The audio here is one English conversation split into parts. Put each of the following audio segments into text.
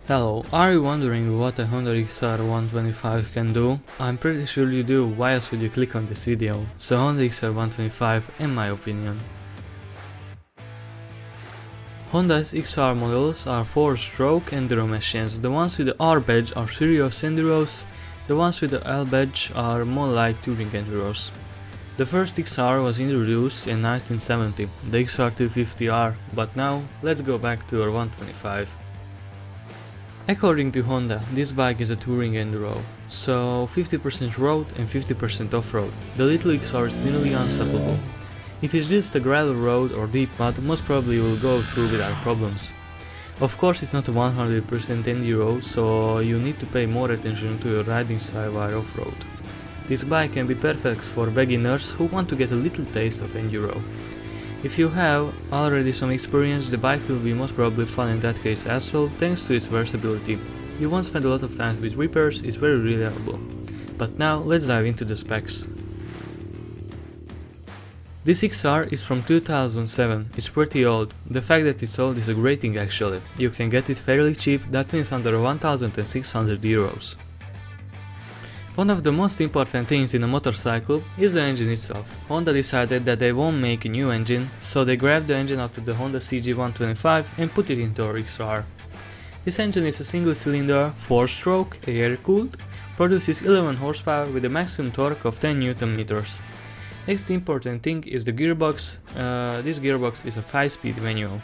Hello, are you wondering what a Honda XR125 can do? I'm pretty sure you do, why else would you click on this video? So Honda XR125 in my opinion. Honda's XR models are 4-stroke enduro machines. The ones with the R badge are serious enduros, the ones with the L badge are more like touring enduros. The first XR was introduced in 1970, the XR250R, but now let's go back to our 125. According to Honda, this bike is a touring enduro, so 50% road and 50% off-road. The little XR is nearly unstoppable. If it's just a gravel road or deep mud, most probably you will go through without problems. Of course, it's not a 100% enduro, so you need to pay more attention to your riding style while off-road. This bike can be perfect for beginners who want to get a little taste of enduro. If you have already some experience, the bike will be most probably fun in that case as well, thanks to its versatility. You won't spend a lot of time with repairs, it's very reliable. But now let's dive into the specs. This XR is from 2007, it's pretty old. The fact that it's old is a great thing actually. You can get it fairly cheap, that means under 1,600 euros. One of the most important things in a motorcycle is the engine itself. Honda decided that they won't make a new engine, so they grabbed the engine out of the Honda CG125 and put it into our XR. This engine is a single cylinder, 4-stroke, air-cooled, produces 11 horsepower with a maximum torque of 10 Nm. Next important thing is the gearbox. This gearbox is a 5-speed manual.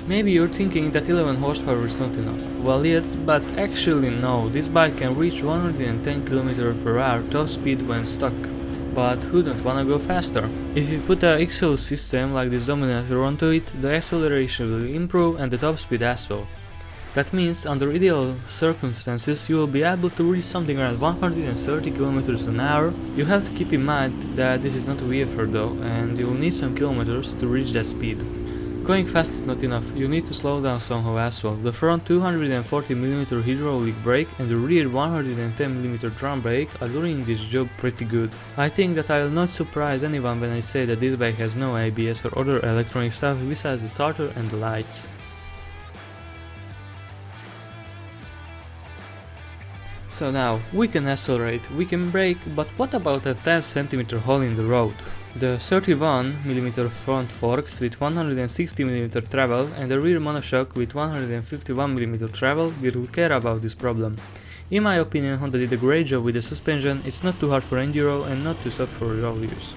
Maybe you're thinking that 11 horsepower is not enough. Well yes, but actually no, this bike can reach 110 km/h top speed when stuck. But who don't wanna go faster? If you put a exhaust system like this Dominator onto it, the acceleration will improve and the top speed as well. That means under ideal circumstances you will be able to reach something around 130 km/h. You have to keep in mind that this is not a VFR though, and you will need some kilometers to reach that speed. Going fast is not enough, you need to slow down somehow as well. The front 240mm hydraulic brake and the rear 110mm drum brake are doing this job pretty good. I think that I will not surprise anyone when I say that this bike has no ABS or other electronic stuff besides the starter and the lights. So now, we can accelerate, we can brake, but what about a 10cm hole in the road? The 31mm front forks with 160mm travel and the rear monoshock with 151mm travel will care about this problem. In my opinion, Honda did a great job with the suspension, it's not too hard for enduro and not too soft for road use.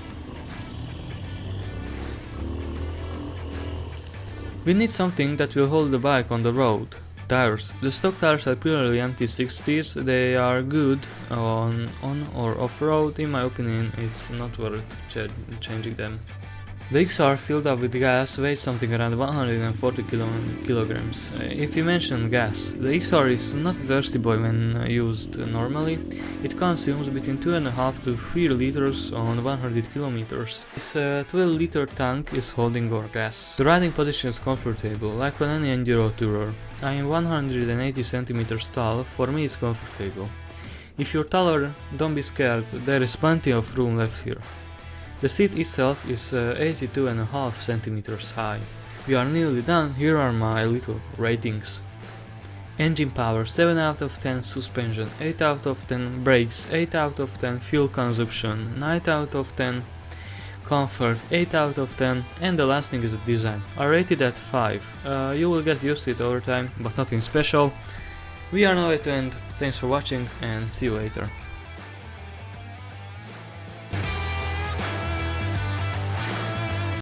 We need something that will hold the bike on the road. Tires. The stock tires are purely MT60s, they are good on or off-road. In my opinion it's not worth changing them. The XR filled up with gas weighs something around 140 kilograms. If you mention gas, the XR is not a thirsty boy when used normally. It consumes between 2.5 to 3 liters on 100 kilometers. This 12-liter tank is holding our gas. The riding position is comfortable, like on any enduro tourer. I am 180 centimeters tall, for me it's comfortable. If you're taller, don't be scared, there is plenty of room left here. The seat itself is 82.5 centimeters high. We are nearly done, here are my little ratings. Engine power 7 out of 10, suspension 8 out of 10, brakes 8 out of 10, fuel consumption 9 out of 10, comfort 8 out of 10, and the last thing is the design. I rated at 5. You will get used to it over time, but nothing special. We are now at the end, thanks for watching and see you later.